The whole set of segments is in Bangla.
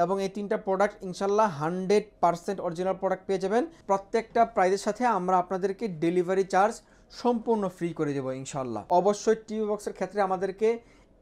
এবং এই তিনটা প্রোডাক্ট ইনশাল্লাহ 100% অরিজিনাল প্রোডাক্ট পেয়ে যাবেন। প্রত্যেকটা প্রাইজের সাথে আমরা আপনাদেরকে ডেলিভারি চার্জ সম্পূর্ণ ফ্রি করে দেবো ইনশাল্লাহ। অবশ্যই টিভি বক্সের ক্ষেত্রে আমাদেরকে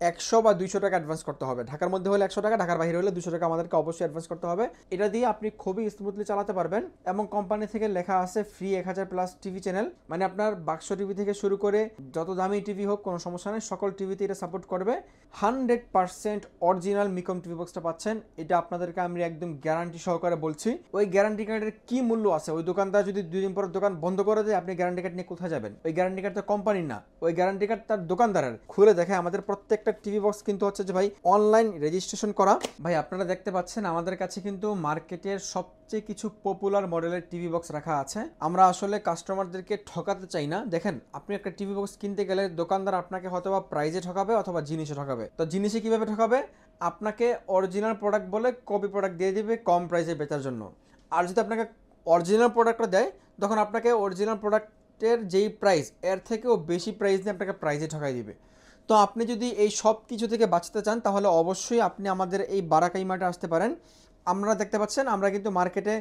100 বা 200 টাকা অ্যাডভান্স করতে হবে। ঢাকার মধ্যে হলে 100 টাকা, ঢাকার বাইরে হলে 200 টাকা আমাদেরকে অবশ্যই অ্যাডভান্স করতে হবে। এটা দিয়ে আপনি খুবই স্মুথলি চালাতে পারবেন। এবং কোম্পানি থেকে লেখা আছে ফ্রি 1000+ টিভি চ্যানেল, মানে আপনার বাক্স টিভি থেকে শুরু করে যত দামি টিভি হোক কোনো সমস্যা নেই, সকল টিভিতে এটা সাপোর্ট করবে। 100% অরিজিনাল মিকম টিভি বক্সটা পাচ্ছেন, এটা আপনাদেরকে আমি একদম গ্যারান্টি সহকারে বলছি। ওই গ্যারান্টি কার্ডের কি মূল্য আছে? ওই দোকানদার যদি 2 দিন পর দোকান বন্ধ করে দেয়, আপনি গ্যারান্টি কার্ড নিয়ে কোথায় যাবেন? ওই গ্যারান্টি কার্ড তো কোম্পানির না, ওই গ্যারান্টি কার্ড তার দোকানদারের। খুলে দেখে আমাদের প্রত্যেকটা টিভি বক্স কিন্তু হচ্ছে যে ভাই অনলাইন রেজিস্ট্রেশন করা। ভাই আপনারা দেখতে পাচ্ছেন আমাদের কাছে কিন্তু মার্কেটের সবচেয়ে কিছু পপুলার মডেলের টিভি বক্স রাখা আছে। আমরা আসলে কাস্টমারদেরকে ঠকাতে চাই না। দেখেন, আপনি একটা টিভি বক্স কিনতে গেলে দোকানদার আপনাকে হয়তো বা প্রাইজে ঠকাবে অথবা জিনিসে ঠকাবে। তো জিনিসে কিভাবে ঠকাবে? আপনাকে অরিজিনাল প্রোডাক্ট বলে কপি প্রোডাক্ট দিয়ে দিবে কম প্রাইসে বেচার জন্য। আর যদি আপনাকে অরিজিনাল প্রোডাক্টটা দেয়, তখন আপনাকে অরিজিনাল প্রোডাক্টের যেই প্রাইস, এর থেকেও বেশি প্রাইস দিয়ে আপনাকে প্রাইজে ঠকাই দিবে। তো আপনি যদি এই সব কিছু থেকে বাঁচতে চান, তাহলে অবশ্যই আপনি আমাদের এই বারাকাই মার্টে আসতে পারেন। আপনারা দেখতে পাচ্ছেন আমরা কিন্তু মার্কেটে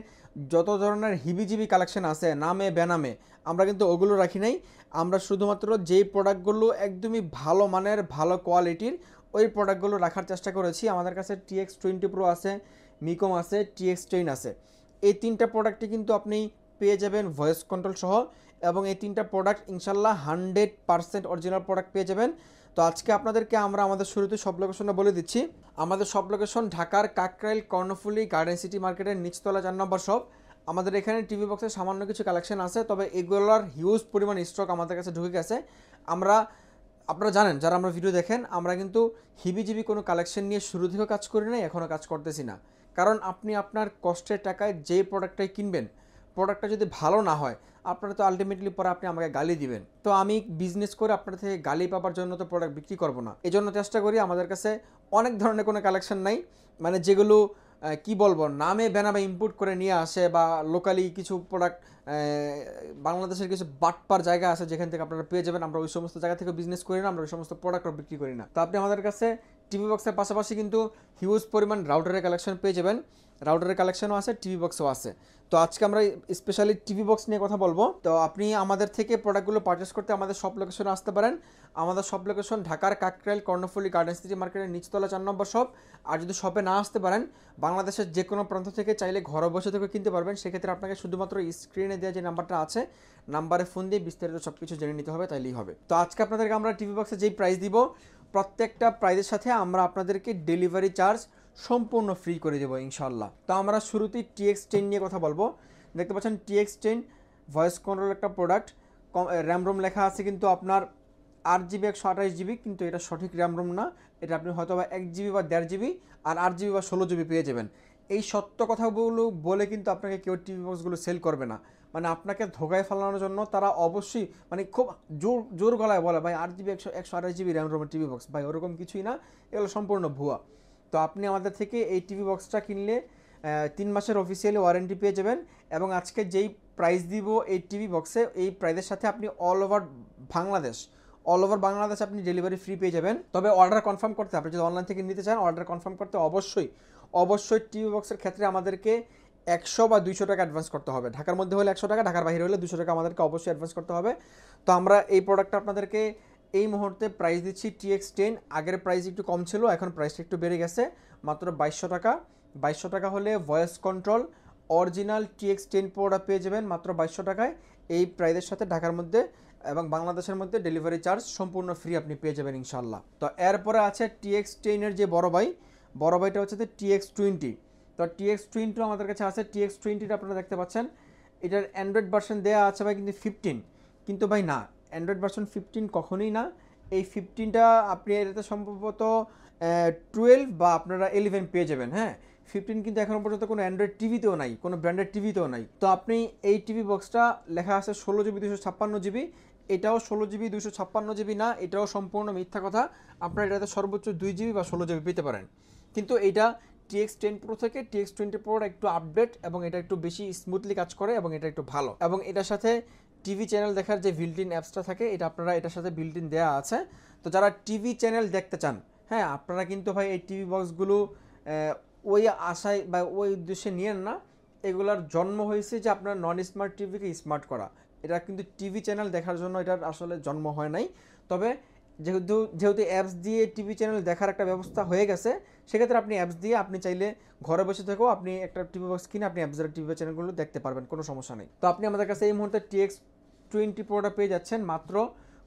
যত ধরনের হিবিজিবি কালেকশন আছে নামে বেনামে, আমরা কিন্তু ওগুলো রাখি নাই। আমরা শুধুমাত্র যেই প্রোডাক্টগুলো একদমই ভালো মানের, ভালো কোয়ালিটির, ওই প্রোডাক্টগুলো রাখার চেষ্টা করেছি। আমাদের কাছে TX20 Pro আছে, মিকম আছে, TX10 আছে। এই তিনটা প্রোডাক্টই কিন্তু আপনি পেয়ে যাবেন ভয়েস কন্ট্রোল সহ, এবং এই তিনটা প্রোডাক্ট ইনশাল্লাহ 100% অরিজিনাল প্রোডাক্ট পেয়ে যাবেন। তো আজকে আপনাদেরকে আমরা আমাদের শুরুতে সব লোকেশনটা বলে দিচ্ছি। আমাদের সব লোকেশন ঢাকার কাকরাইল কর্ণফুলি গার্ডেন সিটি মার্কেটের নিচতলা 4 নম্বর শপ। আমাদের এখানে টিভি বক্সের সামান্য কিছু কালেকশন আছে, তবে এগুলোর হিউজ পরিমাণ স্টক আমাদের কাছে ঢুকে গেছে। আপনারা জানেন, যারা আমরা ভিডিও দেখেন, আমরা কিন্তু হিবিজিবি কোনো কালেকশন নিয়ে শুরু থেকেও কাজ করি না, এখনও কাজ করতেছি না। কারণ আপনি আপনার কষ্টের টাকায় যে প্রোডাক্টটাই কিনবেন, প্রোডাক্টটা যদি ভালো না হয়, আপনারা তো আলটিমেটলি পরে আপনি আমাকে গালি দিবেন। তো আমি বিজনেস করে আপনার থেকে গালি পাবার জন্য তো প্রোডাক্ট বিক্রি করবো না। এই জন্য চেষ্টা করি, আমাদের কাছে অনেক ধরনের কোনো কালেকশন নাই, মানে যেগুলো কি বলবো, নামে বেনামে ইম্পোর্ট করে নিয়ে আসে, বা লোকালি কিছু প্রোডাক্ট বাংলাদেশের কিছু বাটপার জায়গা আছে যেখান থেকে আপনারা পেয়ে যাবেন। আমরা ওই সমস্ত জায়গা থেকে বিজনেস করি না, আমরা ওই সমস্ত প্রোডাক্টও বিক্রি করি না। তো আপনি আমাদের কাছে টিভি বক্সের পাশাপাশি কিন্তু হিউজ পরিমাণ রাউটারের কালেকশন পেয়ে যাবেন। রাউটারের কালেকশনও আছে, টিভি বক্সও আছে। তো আজকে আমরা স্পেশালি টিভি বক্স নিয়ে কথা বলবো। তো আপনি আমাদের থেকে প্রোডাক্টগুলো পারচেস করতে আমাদের সব লোকেশনে আসতে পারেন। আমাদের সব লোকেশন ঢাকার কাকরাইল কর্ণফুলি গার্ডেন সিটি মার্কেটের নিচতলা 4 নম্বর শপ। আর যদি শপে না আসতে পারেন, বাংলাদেশের যে কোনো প্রান্ত থেকে চাইলে ঘরে বসে থেকে কিনতে পারবেন। সেক্ষেত্রে আপনাকে শুধুমাত্র স্ক্রিনে দেওয়া যে নাম্বারটা আছে, নাম্বারে ফোন দিয়ে বিস্তারিত সব কিছু জেনে নিতে হবে, তাইলেই হবে। তো আজকে আপনাদেরকে আমরা টিভি বক্সে যেই প্রাইস দিব, প্রত্যেকটা প্রাইজের সাথে আমরা আপনাদেরকে ডেলিভারি চার্জ সম্পূর্ণ ফ্রি করে দেবো ইনশাল্লাহ। তো আমরা শুরুতেই TX10 নিয়ে কথা বলবো। দেখতে পাচ্ছেন TX10 ভয়েস কন্ট্রোল একটা প্রোডাক্ট। র্যাম রোম লেখা আছে কিন্তু আপনার 8GB 128GB, কিন্তু এটা সঠিক র্যাম রোম না। এটা আপনি হয়তো বা 1GB বা 1.5GB, আর 8GB বা 16GB পেয়ে যাবেন। এই সত্য কথাগুলো বলে কিন্তু আপনাকে কেউ টিভি বক্সগুলো সেল করবে না। মানে আপনাকে ধোকায় ফেলানোর জন্য তারা অবশ্যই মানে খুব জোর গলায় বলে, ভাই 8GB 128GB র্যাম রোমের টিভি বক্স। ভাই ওরকম কিছুই না, এগুলো সম্পূর্ণ ভুয়া। তো আপনি আমাদের থেকে এই টিভি বক্সটা কিনলে 3 মাসের অফিসিয়ালি ওয়ারেন্টি পেয়ে যাবেন। এবং আজকে যেই প্রাইস দিব এই টিভি বক্সে, এই প্রাইসের সাথে আপনি অল ওভার বাংলাদেশ আপনি ডেলিভারি ফ্রি পেয়ে যাবেন। তবে অর্ডার কনফার্ম করতে, আপনি যদি অনলাইন থেকে নিতে চান, অর্ডার কনফার্ম করতে অবশ্যই টিভি বক্সের ক্ষেত্রে আমাদেরকে 100 বা 200 টাকা অ্যাডভান্স করতে হবে। ঢাকার মধ্যে হলে 100 টাকা, ঢাকার বাইরে হলে 200 টাকা আমাদেরকে অবশ্যই অ্যাডভান্স করতে হবে। তো আমরা এই প্রোডাক্টটা আপনাদেরকে এই মুহূর্তে প্রাইস দিচ্ছি TX10। আগের প্রাইস একটু কম ছিল, এখন প্রাইসটা একটু বেড়ে গেছে, মাত্র 2200 টাকা। 2200 টাকা হলে ভয়েস কন্ট্রোল অরিজিনাল TX10 Proটা পেয়ে যাবেন মাত্র 2200 টাকায়। এই প্রাইসের সাথে ঢাকার মধ্যে এবং বাংলাদেশের মধ্যে ডেলিভারি চার্জ সম্পূর্ণ ফ্রি আপনি পেয়ে যাবেন ইনশাল্লাহ। তো এরপরে আছে TX10 এর যে বড় ভাইটা হচ্ছে TX20। তো TX20 আমাদের কাছে আছে। TX20টা আপনারা দেখতে পাচ্ছেন, এটার অ্যান্ড্রয়েড ভার্সন দেওয়া আছে ভাই কিন্তু 15, কিন্তু ভাই না, অ্যান্ড্রয়েড ভার্সন 15 কখনোই না। এই 15টা আপনি এটাতে সম্ভবত 12 বা আপনারা 11 পেয়ে যাবেন। হ্যাঁ, 15 কিন্তু এখনো পর্যন্ত কোনো অ্যান্ড্রয়েড টিভিতেও নাই, কোনো ব্র্যান্ডেড টিভিতেও নাই। তো আপনি এই টিভি বক্সটা লেখা আছে 16GB 256GB, এটাও 16GB 256GB না, এটাও সম্পূর্ণ মিথ্যা কথা। আপনারা এটাতে সর্বোচ্চ 2GB বা 16GB পেতে পারেন। কিন্তু এটা TX10 Pro থেকে TX20 Pro একটু আপডেট, এবং এটা একটু বেশি স্মুথলি কাজ করে, এবং এটা একটু ভালো। এবং এটার সাথে টিভি চ্যানেল দেখার যে বিল্ট ইন অ্যাপসটা থাকে, এটা আপনারা এটার সাথে বিল্ট ইন দেওয়া আছে। তো যারা টিভি চ্যানেল দেখতে চান, হ্যাঁ, আপনারা কিন্তু ভাই এই টিভি বক্সগুলো ওই আশায় বা ওই উদ্দেশ্যে নিয়েন না। এগুলার জন্ম হয়েছে যে আপনার নন স্মার্ট টিভিকে স্মার্ট করা। এটা কিন্তু টিভি চ্যানেল দেখার জন্য এটার আসলে জন্ম হয় নাই। তবে যেহেতু অ্যাপস দিয়ে টিভি চ্যানেল দেখার একটা ব্যবস্থা হয়ে গেছে, সেক্ষেত্রে আপনি অ্যাপস দিয়ে আপনি চাইলে ঘরে বসে থেকেও আপনি একটা টিভি বক্স কিনে আপনি অ্যাপস দ্বারা টিভি চ্যানেলগুলো দেখতে পারবেন, কোনো সমস্যা নেই। তো আপনি আমাদের কাছে এই মুহূর্তে TX20 প্রোটা পেয়ে যাচ্ছেন মাত্র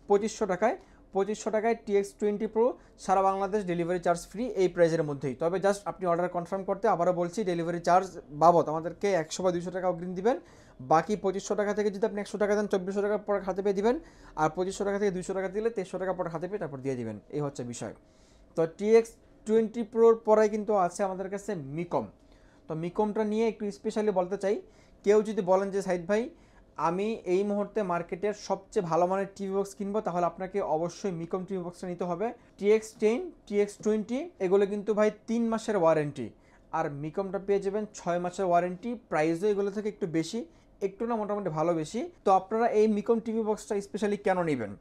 2500 টাকায়। 2500 টাকায় TX20 প্রো, সারা বাংলাদেশ ডেলিভারি চার্জ ফ্রি এই প্রাইসের মধ্যেই। তবে জাস্ট আপনি অর্ডার কনফার্ম করতে আবারও বলছি, ডেলিভারি চার্জ বাবদ আমাদেরকে 100 বা 200 টাকা অগ্রিম দিবেন। বাকি 2500 টাকা থেকে যদি আপনি 100 টাকা দেন 2400 টাকা পরে হাতে পেয়ে দিবেন। আর 2500 টাকা থেকে 200 টাকা দিলে 2300 টাকা পরে হাতে পেয়ে তারপর দিয়ে দিবেন। এই হচ্ছে বিষয়। তো TX20 প্রোর পরে কিন্তু আছে আমাদের কাছে মিকম। তো মিকমটা নিয়ে একটু স্পেশালি বলতে চাই। কেউ যদি বলেন যে সাইদ ভাই আমি এই মুহূর্তে মার্কেটের সবচেয়ে ভালো মানের টিভি বক্স কিনবো, তাহলে আপনাকে অবশ্যই মিকম টিভি বক্সটা নিতে হবে। TX10, TX20 এগুলো কিন্তু ভাই 3 মাসের ওয়ারেন্টি, আর মিকমটা পেয়ে যাবেন 6 মাসের ওয়ারেন্টি। প্রাইসও এগুলো থেকে একটু বেশি, একটু না মোটামুটি ভালো বেশি। তো আপনারা এই মিকম টিভি বক্সটা স্পেশালি কেন নেবেন?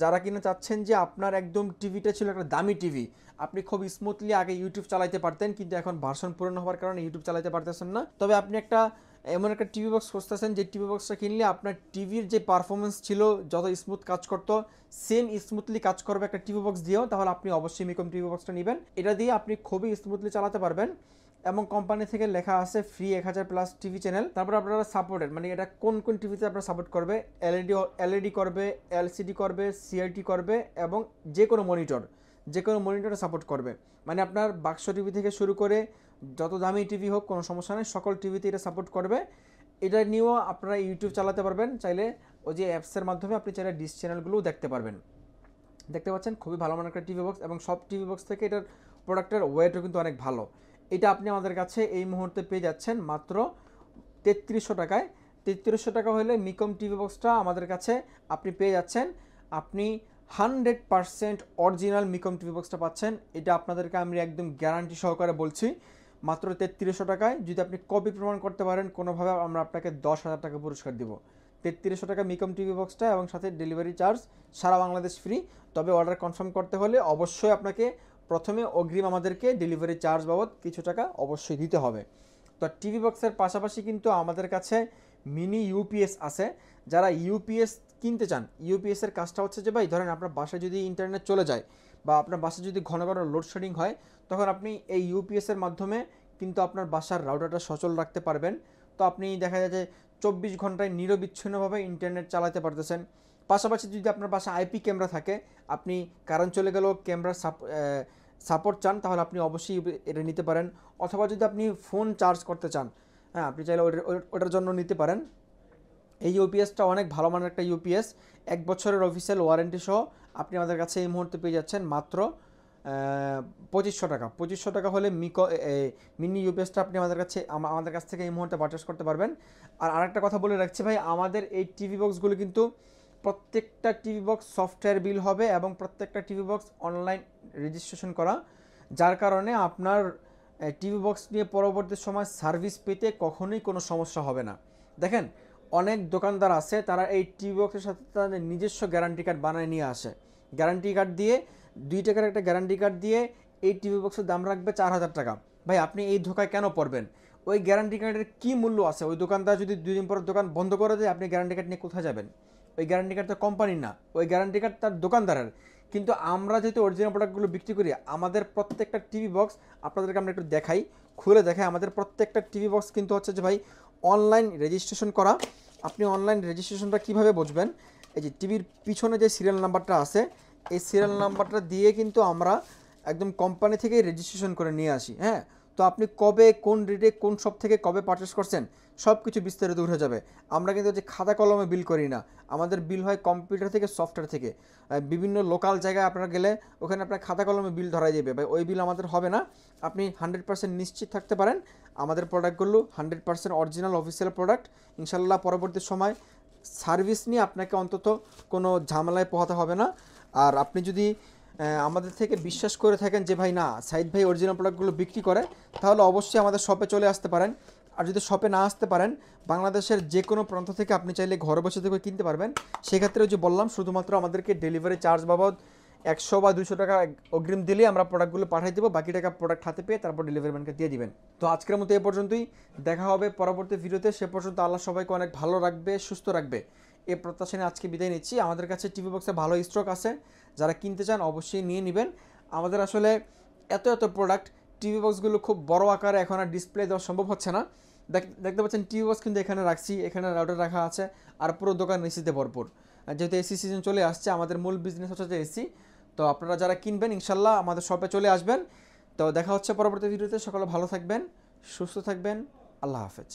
যারা কিনা চাচ্ছেন যে আপনার একদম টিভিটা ছিল একটা দামি টিভি, আপনি খুব স্মুথলি আগে ইউটিউব চালাইতে পারতেন, কিন্তু এখন ভার্সন পুরনো হওয়ার কারণে ইউটিউব চালাইতে পারতেছেন না। তবে আপনি একটা এমন একটা টিভি বক্স খুঁজতেছেন যে টিভি বক্সটা কিনলে আপনার টিভির যে পারফরমেন্স ছিল, যত স্মুথ কাজ করতো সেম স্মুথলি কাজ করবে একটা টিভি বক্স দিয়েও, তাহলে আপনি অবশ্যই মিকম টিভি বক্সটা নেবেন। এটা দিয়ে আপনি খুবই স্মুথলি চালাতে পারবেন এবং কোম্পানি থেকে লেখা আছে ফ্রি 1000+ টিভি চ্যানেল। তারপর আপনারা সাপোর্টেড, মানে এটা কোন কোন টিভিতে আপনারা সাপোর্ট করবে, এলইডি করবে, এলসিডি করবে, সিআরটি করবে এবং যে কোনো মনিটরে সাপোর্ট করবে। মানে আপনার বাক্স টিভি থেকে শুরু করে যত দামি টিভি হোক কোনো সমস্যা নেই, সকল টিভিতে এটা সাপোর্ট করবে। এটা নিয়েও আপনারা ইউটিউব চালাতে পারবেন, চাইলে ওই যে অ্যাপসের মাধ্যমে আপনি চাইলে ডিশ চ্যানেলগুলোও দেখতে পারবেন। দেখতে পাচ্ছেন খুবই ভালো মানের একটা টিভি বক্স, এবং সব টিভি বক্স থেকে এটার প্রোডাক্টের ওয়েটও কিন্তু অনেক ভালো। এটা আপনি আমাদের কাছে এই মুহূর্তে পেয়ে যাচ্ছেন মাত্র 3300 টাকায়। 3300 টাকা হলে মিকম টিভি বক্সটা আমাদের কাছে আপনি পেয়ে যাচ্ছেন। আপনি 100% অরিজিনাল মিকম টিভি বক্সটা পাচ্ছেন। এটা আপনাদেরকে আমি একদম গ্যারান্টি সহকারে বলছি, মাত্র 3300 টাকায়। যদি আপনি কপি প্রমাণ করতে পারেন কোনোভাবে, আমরা আপনাকে 10,000 টাকা পুরস্কার দিব। 3300 টাকা মিকম টিভি বক্সটা, এবং সাথে ডেলিভারি চার্জ সারা বাংলাদেশ ফ্রি। তবে অর্ডার কনফার্ম করতে হলে অবশ্যই আপনাকে প্রথমে অগ্রিম আমাদেরকে ডেলিভারি চার্জ বাবদ কিছু টাকা অবশ্যই দিতে হবে। তো টিভি বক্সের পাশাপাশি কিন্তু আমাদের কাছে মিনি ইউপিএস আছে। যারা ইউপিএস কিনতে চান, ইউপিএসের কাজটা হচ্ছে যে ভাই ধরেন আপনার বাসায় যদি ইন্টারনেট চলে যায় বা আপনার বাসায় যদি ঘন ঘন লোডশেডিং হয়, তখন আপনি এই ইউপিএসের মাধ্যমে কিন্তু আপনার বাসার রাউটারটা সচল রাখতে পারবেন। তো আপনি দেখা যায় যে 24 ঘন্টায় নিরবিচ্ছিন্নভাবে ইন্টারনেট চালাতে পারতেছেন। পাশাপাশি যদি আপনার বাসায় আইপি ক্যামেরা থাকে, আপনি কারেন্ট চলে গেলেও ক্যামেরার সাপোর্ট চান, তাহলে আপনি অবশ্যই এটা নিতে পারেন। অথবা যদি আপনি ফোন চার্জ করতে চান, হ্যাঁ আপনি চাইলে ওটার জন্য নিতে পারেন। এই ইউপিএসটা অনেক ভালো মানের একটা ইউপিএস, 1 বছরের অফিসিয়াল ওয়ারেন্টি সহ আপনি আমাদের কাছে এই মুহূর্তে পেয়ে যাচ্ছেন মাত্র 2500 টাকা। 2500 টাকা হলে মিনি ইউপিএসটা আপনি আমাদের কাছ থেকে এই মুহূর্তে পারচেস করতে পারবেন। আর আরেকটা কথা বলে রাখছি ভাই, আমাদের এই টিভি বক্সগুলো কিন্তু প্রত্যেকটা টিভি বক্স সফটওয়্যার বিল হবে, এবং প্রত্যেকটা টিভি বক্স অনলাইন রেজিস্ট্রেশন করা, যার কারণে আপনার টিভি বক্স নিয়ে পরবর্তী সময় সার্ভিস পেতে কখনোই কোনো সমস্যা হবে না। দেখেন অনেক দোকানদার আছে, তারা এই টিভি বক্সের সাথে তাদের নিজস্ব গ্যারান্টি কার্ড বানায় নিয়ে আসে। গ্যারান্টি কার্ড দিয়ে 2 টাকার একটা গ্যারান্টি কার্ড দিয়ে এই টিভি বক্সের দাম রাখবে 4000 টাকা। ভাই আপনি এই ধোকায় কেন পড়বেন? ওই গ্যারান্টি কার্ডের কী মূল্য আছে? ওই দোকানদার যদি 2 দিন পর দোকান বন্ধ করে দেয়, আপনি গ্যারান্টি কার্ড নিয়ে কোথায় যাবেন? ওই গ্যারান্টি কার্ড তো কোম্পানির না, ওই গ্যারান্টি কার্ড তার দোকানদারের। কিন্তু আমরা যেহেতু অরিজিনাল প্রোডাক্টগুলো বিক্রি করি, আমাদের প্রত্যেকটা টিভি বক্স আপনাদেরকে আমরা একটু খুলে দেখাই। আমাদের প্রত্যেকটা টিভি বক্স কিন্তু হচ্ছে যে ভাই অনলাইন রেজিস্ট্রেশন করা। আপনি অনলাইন রেজিস্ট্রেশনটা কীভাবে বুঝবেন? এই যে টিভির পিছনে যে সিরিয়াল নাম্বারটা আছে, এই সিরিয়াল নাম্বারটা দিয়ে কিন্তু আমরা একদম কোম্পানি থেকেই রেজিস্ট্রেশন করে নিয়ে আসি। হ্যাঁ, তো আপনি কবে, কোন ডেটে, কোন শপ থেকে কবে পারচেস করছেন সব কিছু বিস্তারিত উঠে যাবে। আমরা কিন্তু যে খাতা কলমে বিল করি না, আমাদের বিল হয় কম্পিউটার থেকে, সফটওয়্যার থেকে। বিভিন্ন লোকাল জায়গায় আপনারা গেলে ওখানে আপনার খাতা কলমে বিল ধরাই দেবে, ভাই ওই বিল আমাদের হবে না। আপনি 100% নিশ্চিত থাকতে পারেন, আমাদের প্রোডাক্টগুলো 100% অরিজিনাল অফিসিয়াল প্রোডাক্ট। ইনশাল্লাহ পরবর্তী সময় সার্ভিস নিয়ে আপনাকে অন্তত কোনো ঝামেলায় পোহাতে হবে না। আর আপনি যদি আমাদের থেকে বিশ্বাস করে থাকেন যে ভাই না সাইদ ভাই অরিজিনাল প্রোডাক্টগুলো বিক্রি করে, তাহলে অবশ্যই আমাদের শপে চলে আসতে পারেন। আর যদি শপে না আসতে পারেন, বাংলাদেশের যে কোনো প্রান্ত থেকে আপনি চাইলে ঘরে বসে থেকে কিনতে পারবেন। সেক্ষেত্রে যে বললাম, শুধুমাত্র আমাদেরকে ডেলিভারি চার্জ বাবদ 100 বা 200 টাকা অগ্রিম দিলে আমরা প্রোডাক্টগুলো পাঠিয়ে দেবো, বাকি টাকা প্রোডাক্ট হাতে পেয়ে তারপর ডেলিভারি ম্যানকে দিয়ে দিবেন। তো আজকের মতো এ পর্যন্তই, দেখা হবে পরবর্তী ভিডিওতে। সে পর্যন্ত আল্লাহ সবাইকে অনেক ভালো রাখবে, সুস্থ রাখবে, এ প্রত্যাশা নিয়ে আজকে বিদায় নিচ্ছি। আমাদের কাছে টিভি বক্সে ভালো স্টক আছে, যারা কিনতে চান অবশ্যই নিয়ে নেবেন। আমাদের আসলে এত এত প্রোডাক্ট, টিভি বক্সগুলো খুব বড় আকারে এখন আর ডিসপ্লে দেওয়া সম্ভব হচ্ছে না। দেখতে পাচ্ছেন টিভি বক্স কিন্তু এখানে রাখছি, এখানে রাউটার রাখা আছে, আর পুরো দোকান এসিতে ভরপুর। যেহেতু এসি সিজন চলে আসছে, আমাদের মূল বিজনেস হচ্ছে এসি। তো আপনারা যারা কিনবেন ইনশাল্লাহ আমাদের শপে চলে আসবেন। তো দেখা হচ্ছে পরবর্তী ভিডিওতে। সকলে ভালো থাকবেন, সুস্থ থাকবেন, আল্লাহ হাফেজ।